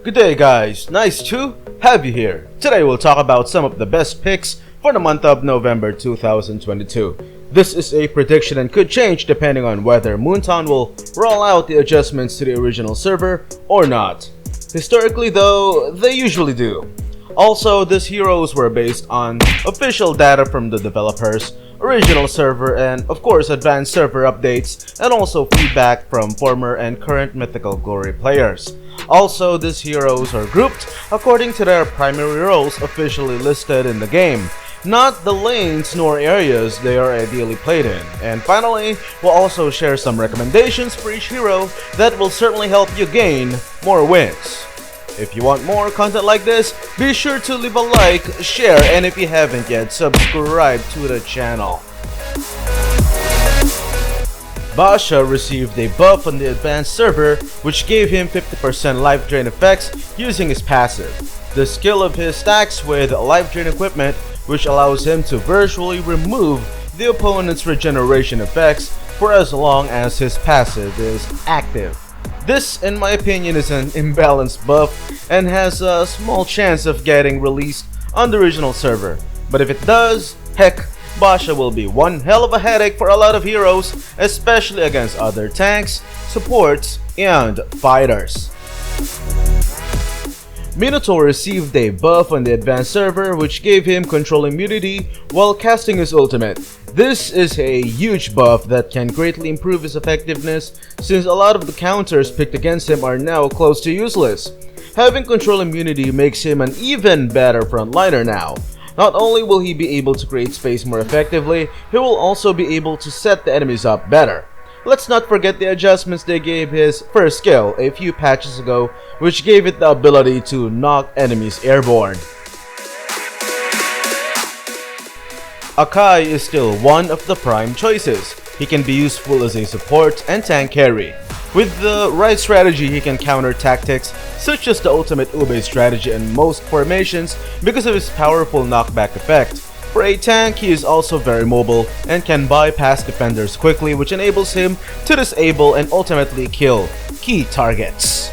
Good day guys, nice to have you here. Today we'll talk about some of the best picks for the month of November 2022. This is a prediction and could change depending on whether Moontown will roll out the adjustments to the original server or not. Historically though, they usually do. Also, these heroes were based on official data from the developers, original server, and of course advanced server updates, and also feedback from former and current Mythical Glory players. Also, these heroes are grouped according to their primary roles officially listed in the game, not the lanes nor areas they are ideally played in. And finally, we'll also share some recommendations for each hero that will certainly help you gain more wins. If you want more content like this, be sure to leave a like, share, and if you haven't yet, subscribe to the channel. Basha received a buff on the advanced server which gave him 50% life drain effects using his passive. The skill of his stacks with life drain equipment which allows him to virtually remove the opponent's regeneration effects for as long as his passive is active. This, in my opinion, is an imbalanced buff and has a small chance of getting released on the original server. But if it does, heck, Basha will be one hell of a headache for a lot of heroes, especially against other tanks, supports, and fighters. Minotaur received a buff on the advanced server which gave him control immunity while casting his ultimate. This is a huge buff that can greatly improve his effectiveness since a lot of the counters picked against him are now close to useless. Having control immunity makes him an even better frontliner now. Not only will he be able to create space more effectively, he will also be able to set the enemies up better. Let's not forget the adjustments they gave his first skill a few patches ago, which gave it the ability to knock enemies airborne. Akai is still one of the prime choices. He can be useful as a support and tank carry. With the right strategy, he can counter tactics such as the ultimate Ube strategy in most formations because of his powerful knockback effect. For a tank, he is also very mobile and can bypass defenders quickly, which enables him to disable and ultimately kill key targets.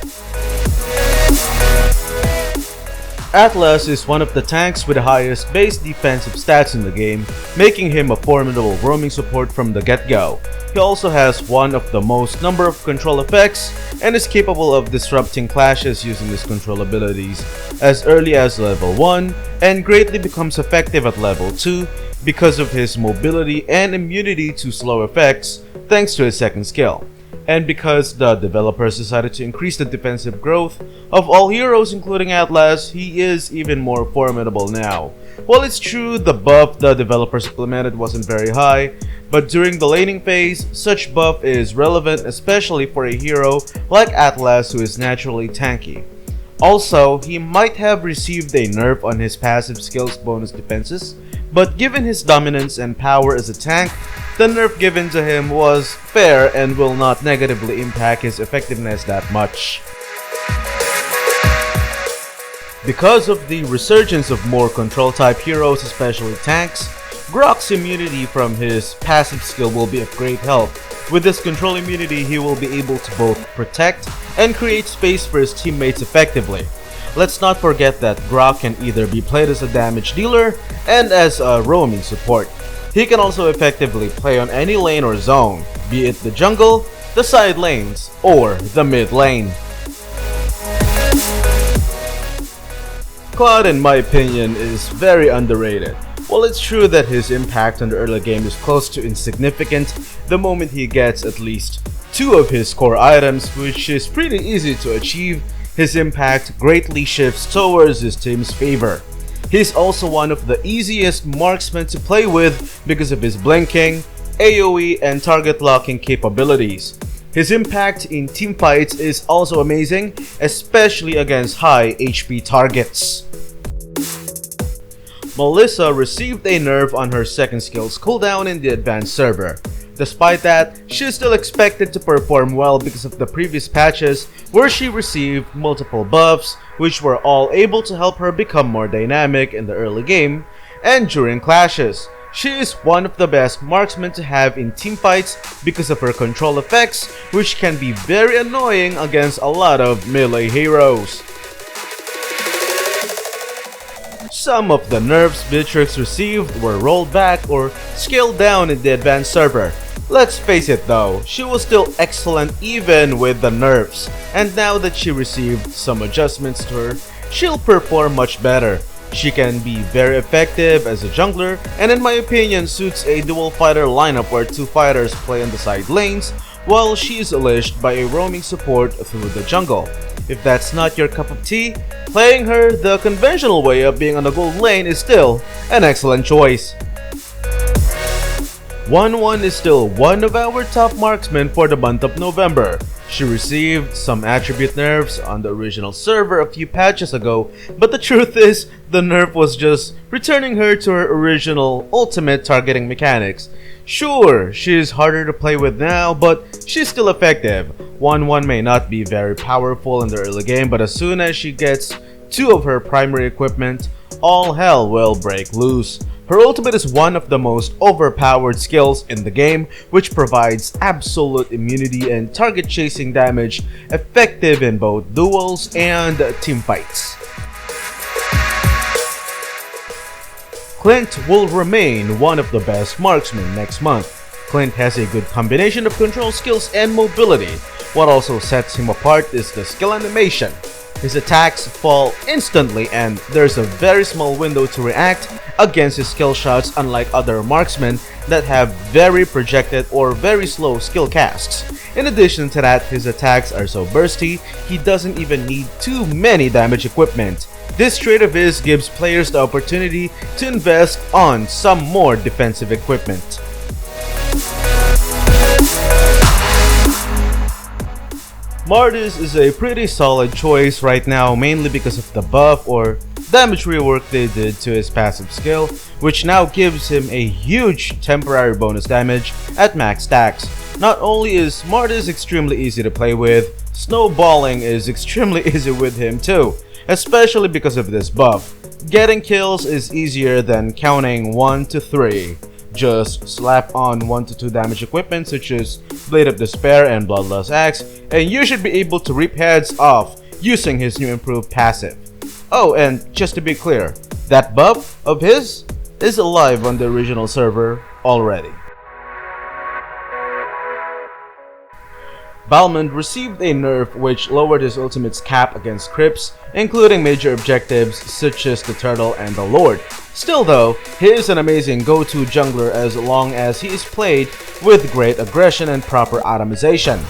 Atlas is one of the tanks with the highest base defensive stats in the game, making him a formidable roaming support from the get-go. He also has one of the most number of control effects and is capable of disrupting clashes using his control abilities as early as level 1 and greatly becomes effective at level 2 because of his mobility and immunity to slow effects thanks to his second skill. And because the developers decided to increase the defensive growth of all heroes including Atlas, he is even more formidable now. While it's true the buff the developers implemented wasn't very high, but during the laning phase, such buff is relevant especially for a hero like Atlas who is naturally tanky. Also, he might have received a nerf on his passive skills bonus defenses, but given his dominance and power as a tank, the nerf given to him was fair and will not negatively impact his effectiveness that much. Because of the resurgence of more control type heroes, especially tanks, Grok's immunity from his passive skill will be of great help. With this control immunity, he will be able to both protect and create space for his teammates effectively. Let's not forget that Grok can either be played as a damage dealer and as a roaming support. He can also effectively play on any lane or zone, be it the jungle, the side lanes, or the mid lane. Cloud, in my opinion, is very underrated. While it's true that his impact on the early game is close to insignificant, the moment he gets at least 2 of his core items, which is pretty easy to achieve, his impact greatly shifts towards his team's favor. He's also one of the easiest marksmen to play with because of his blinking, AoE, and target locking capabilities. His impact in teamfights is also amazing, especially against high HP targets. Melissa received a nerf on her second skill's cooldown in the advanced server. Despite that, she is still expected to perform well because of the previous patches where she received multiple buffs which were all able to help her become more dynamic in the early game and during clashes. She is one of the best marksmen to have in teamfights because of her control effects, which can be very annoying against a lot of melee heroes. Some of the nerfs Beatrix received were rolled back or scaled down in the advanced server. Let's face it though, she was still excellent even with the nerfs, and now that she received some adjustments to her, she'll perform much better. She can be very effective as a jungler, and in my opinion suits a dual fighter lineup where two fighters play on the side lanes, while she is unleashed by a roaming support through the jungle. If that's not your cup of tea, playing her the conventional way of being on the gold lane is still an excellent choice. 1-1 is still one of our top marksmen for the month of November. She received some attribute nerfs on the original server a few patches ago, but the truth is, the nerf was just returning her to her original ultimate targeting mechanics. Sure, she is harder to play with now, but she's still effective. 1-1 may not be very powerful in the early game, but as soon as she gets two of her primary equipment, all hell will break loose. Her ultimate is one of the most overpowered skills in the game, which provides absolute immunity and target chasing damage, effective in both duels and teamfights. Clint will remain one of the best marksmen next month. Clint has a good combination of control skills and mobility. What also sets him apart is the skill animation. His attacks fall instantly and there's a very small window to react against his skill shots, unlike other marksmen that have very projected or very slow skill casts. In addition to that, his attacks are so bursty, he doesn't even need too many damage equipment. This trait of his gives players the opportunity to invest on some more defensive equipment. Martis is a pretty solid choice right now, mainly because of the buff or damage rework they did to his passive skill, which now gives him a huge temporary bonus damage at max stacks. Not only is Martis extremely easy to play with, snowballing is extremely easy with him too, especially because of this buff. Getting kills is easier than counting 1 to 3. Just slap on 1 to 2 damage equipment such as Blade of Despair and Bloodlust Axe, and you should be able to rip heads off using his new improved passive. Oh, and just to be clear, that buff of his is alive on the original server already. Balmond received a nerf which lowered his ultimate's cap against creeps, including major objectives such as the Turtle and the Lord. Still though, he is an amazing go-to jungler as long as he is played with great aggression and proper itemization.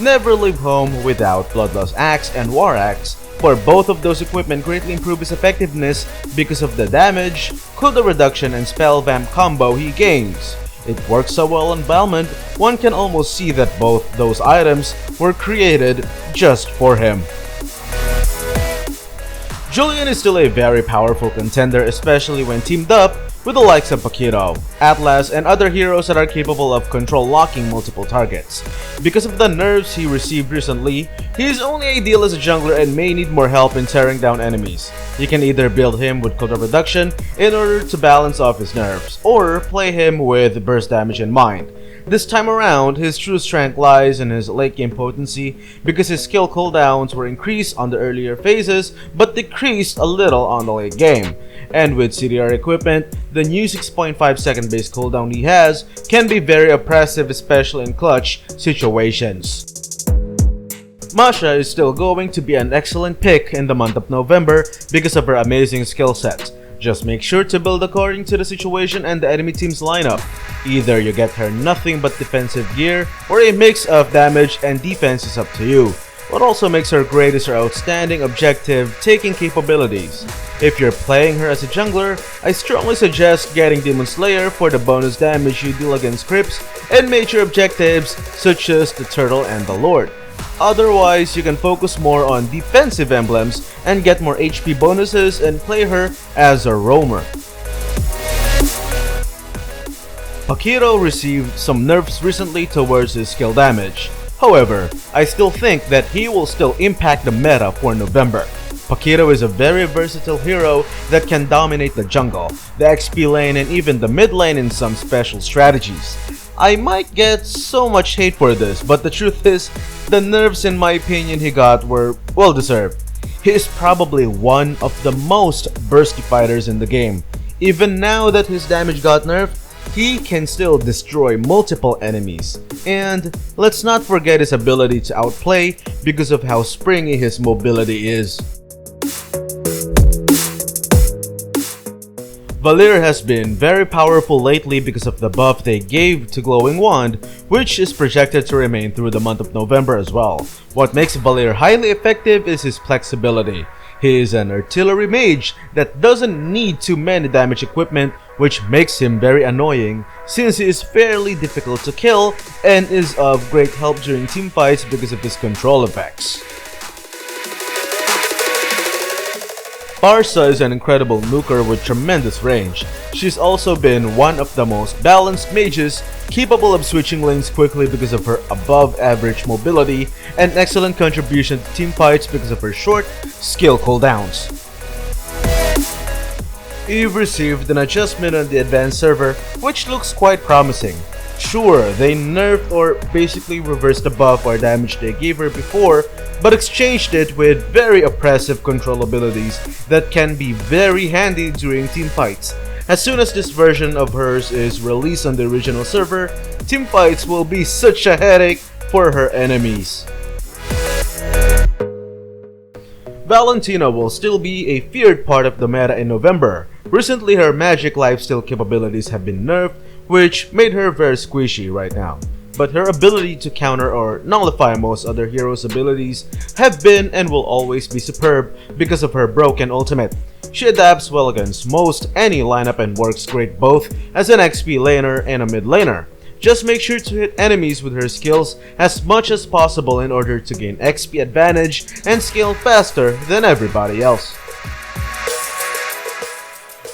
Never leave home without Bloodlust Axe and War Axe, for both of those equipment greatly improve his effectiveness because of the damage, cooldown reduction, and spell vamp combo he gains. It works so well on Balmond, one can almost see that both those items were created just for him. Julian is still a very powerful contender, especially when teamed up with the likes of Paquito, Atlas, and other heroes that are capable of control locking multiple targets. Because of the nerfs he received recently, he is only ideal as a jungler and may need more help in tearing down enemies. You can either build him with cooldown reduction in order to balance off his nerfs, or play him with burst damage in mind. This time around, his true strength lies in his late game potency because his skill cooldowns were increased on the earlier phases but decreased a little on the late game. And with CDR equipment, the new 6.5 second base cooldown he has can be very oppressive, especially in clutch situations. Masha is still going to be an excellent pick in the month of November because of her amazing skill set. Just make sure to build according to the situation and the enemy team's lineup. Either you get her nothing but defensive gear, or a mix of damage and defense is up to you. What also makes her great is her outstanding objective-taking capabilities. If you're playing her as a jungler, I strongly suggest getting Demon Slayer for the bonus damage you deal against creeps and major objectives such as the Turtle and the Lord. Otherwise, you can focus more on defensive emblems and get more HP bonuses and play her as a roamer. Paquito received some nerfs recently towards his skill damage. However, I still think that he will still impact the meta for November. Paquito is a very versatile hero that can dominate the jungle, the XP lane, and even the mid lane in some special strategies. I might get so much hate for this, but the truth is, the nerfs in my opinion he got were well deserved. He is probably one of the most bursty fighters in the game. Even now that his damage got nerfed, he can still destroy multiple enemies. And let's not forget his ability to outplay because of how springy his mobility is. Valeer has been very powerful lately because of the buff they gave to Glowing Wand, which is projected to remain through the month of November as well. What makes Valeer highly effective is his flexibility. He is an artillery mage that doesn't need too many damage equipment, which makes him very annoying since he is fairly difficult to kill and is of great help during teamfights because of his control effects. Barca is an incredible nuker with tremendous range. She's also been one of the most balanced mages, capable of switching lanes quickly because of her above average mobility and excellent contribution to teamfights because of her short skill cooldowns. Eve received an adjustment on the advanced server, which looks quite promising. Sure, they nerfed or basically reversed the buff or damage they gave her before, but exchanged it with very oppressive control abilities that can be very handy during teamfights. As soon as this version of hers is released on the original server, teamfights will be such a headache for her enemies. Valentina will still be a feared part of the meta in November. Recently, her magic lifesteal capabilities have been nerfed, which made her very squishy right now. But her ability to counter or nullify most other heroes' abilities have been and will always be superb because of her broken ultimate. She adapts well against most any lineup and works great both as an XP laner and a mid laner. Just make sure to hit enemies with her skills as much as possible in order to gain XP advantage and scale faster than everybody else.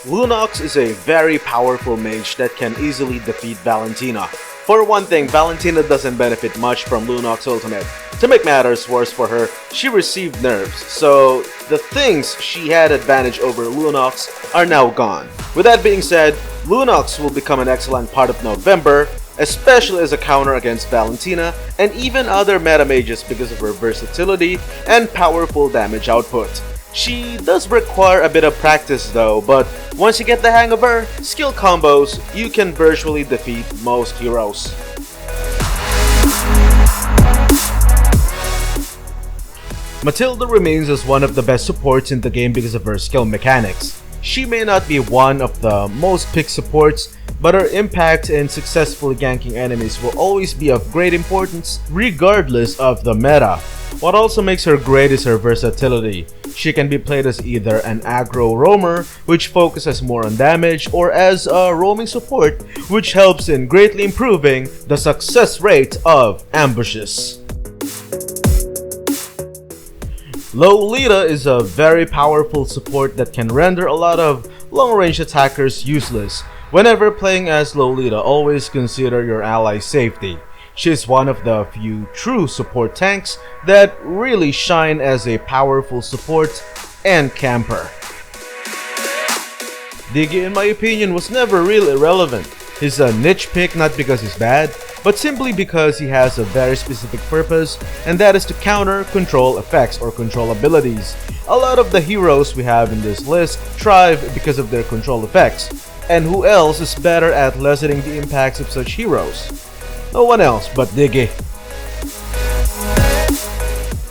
Lunox is a very powerful mage that can easily defeat Valentina. For one thing, Valentina doesn't benefit much from Lunox's ultimate. To make matters worse for her, she received nerfs, so the things she had advantage over Lunox are now gone. With that being said, Lunox will become an excellent part of November, especially as a counter against Valentina and even other meta mages because of her versatility and powerful damage output. She does require a bit of practice though, but once you get the hang of her skill combos, you can virtually defeat most heroes. Matilda remains as one of the best supports in the game because of her skill mechanics. She may not be one of the most picked supports, but her impact in successfully ganking enemies will always be of great importance regardless of the meta. What also makes her great is her versatility. She can be played as either an aggro roamer, which focuses more on damage, or as a roaming support, which helps in greatly improving the success rate of ambushes. Lolita is a very powerful support that can render a lot of long-range attackers useless. Whenever playing as Lolita, always consider your ally's safety. She is one of the few true support tanks that really shine as a powerful support and camper. Diggy, in my opinion, was never really irrelevant. He's a niche pick not because he's bad, but simply because he has a very specific purpose, and that is to counter control effects or control abilities. A lot of the heroes we have in this list thrive because of their control effects, and who else is better at lessening the impacts of such heroes? No one else but Diggy.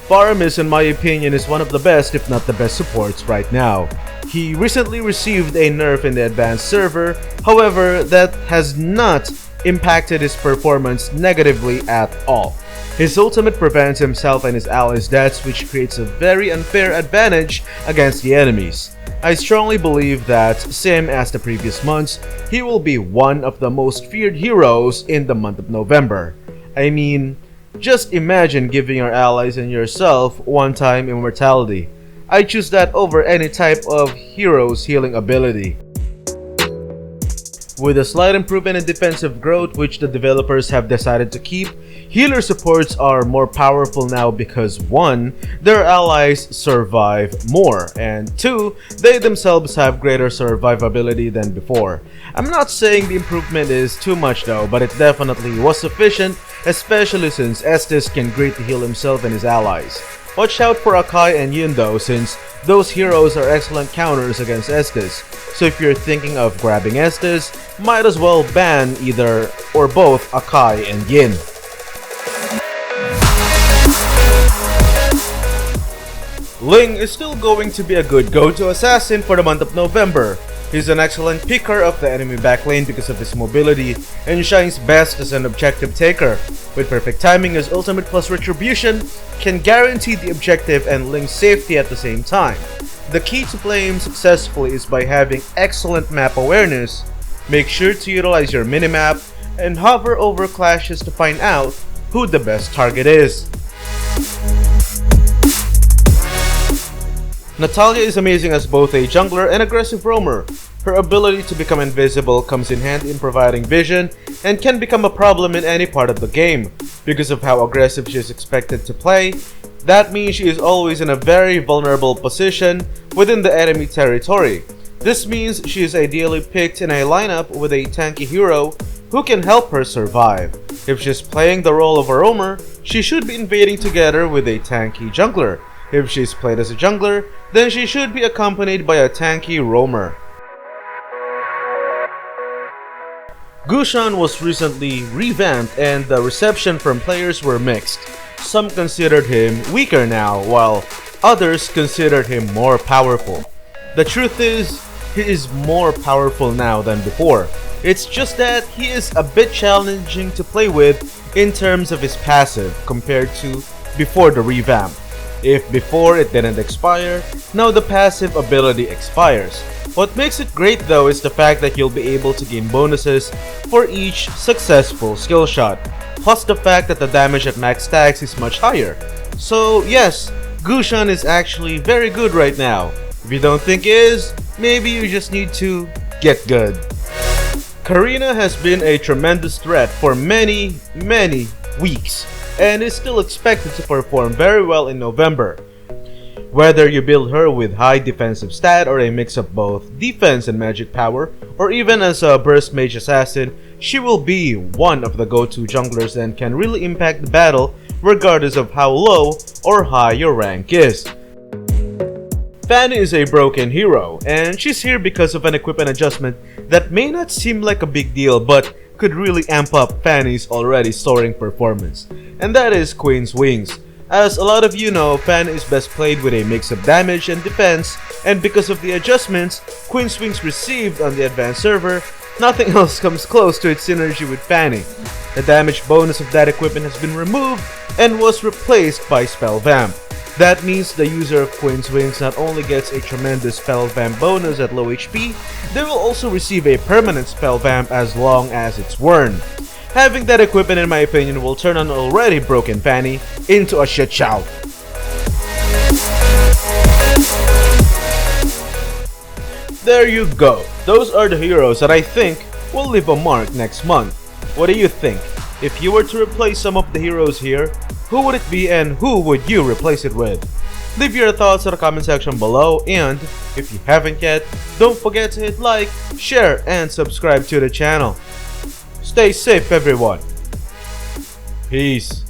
Faramis, in my opinion, is one of the best, if not the best supports right now. He recently received a nerf in the advanced server, however, that has not impacted his performance negatively at all. His ultimate prevents himself and his allies' deaths, which creates a very unfair advantage against the enemies. I strongly believe that, same as the previous months, he will be one of the most feared heroes in the month of November. I mean, just imagine giving your allies and yourself one-time immortality. I choose that over any type of hero's healing ability. With a slight improvement in defensive growth, which the developers have decided to keep, healer supports are more powerful now because 1. Their allies survive more, and 2. They themselves have greater survivability than before. I'm not saying the improvement is too much though, but it definitely was sufficient, especially since Estes can greatly heal himself and his allies. Watch out for Akai and Yin though, since those heroes are excellent counters against Estes. So if you're thinking of grabbing Estes, might as well ban either or both Akai and Yin. Ling is still going to be a good go-to assassin for the month of November. He's an excellent picker of the enemy backlane because of his mobility and shines best as an objective taker. With perfect timing, his ultimate plus retribution can guarantee the objective and Ling's safety at the same time. The key to play him successfully is by having excellent map awareness. Make sure to utilize your minimap and hover over clashes to find out who the best target is. Natalia is amazing as both a jungler and aggressive roamer. Her ability to become invisible comes in handy in providing vision and can become a problem in any part of the game. Because of how aggressive she is expected to play, that means she is always in a very vulnerable position within the enemy territory. This means she is ideally picked in a lineup with a tanky hero who can help her survive. If she's playing the role of a roamer, she should be invading together with a tanky jungler. If she's played as a jungler, then she should be accompanied by a tanky roamer. Gushan was recently revamped and the reception from players were mixed. Some considered him weaker now, while others considered him more powerful. The truth is, he is more powerful now than before. It's just that he is a bit challenging to play with in terms of his passive compared to before the revamp. If before it didn't expire, now the passive ability expires. What makes it great though is the fact that you'll be able to gain bonuses for each successful skill shot, plus the fact that the damage at max stacks is much higher. So yes, Gushan is actually very good right now. If you don't think it is, maybe you just need to get good. Karina has been a tremendous threat for many weeks and is still expected to perform very well in November. Whether you build her with high defensive stat or a mix of both defense and magic power, or even as a burst mage assassin, she will be one of the go-to junglers and can really impact the battle regardless of how low or high your rank is. Fanny is a broken hero, and she's here because of an equipment adjustment that may not seem like a big deal but could really amp up Fanny's already soaring performance, and that is Queen's Wings. As a lot of you know, Fanny is best played with a mix of damage and defense, and because of the adjustments Queen's Wings received on the advanced server, nothing else comes close to its synergy with Fanny. The damage bonus of that equipment has been removed and was replaced by Spell Vamp. That means the user of Queen's Wings not only gets a tremendous Spell Vamp bonus at low HP, they will also receive a permanent Spell Vamp as long as it's worn. Having that equipment, in my opinion, will turn an already broken Fanny into a shit show. There you go. Those are the heroes that I think will leave a mark next month. What do you think? If you were to replace some of the heroes here, who would it be and who would you replace it with? Leave your thoughts in the comment section below, and if you haven't yet, don't forget to hit like, share, and subscribe to the channel. Stay safe everyone. Peace.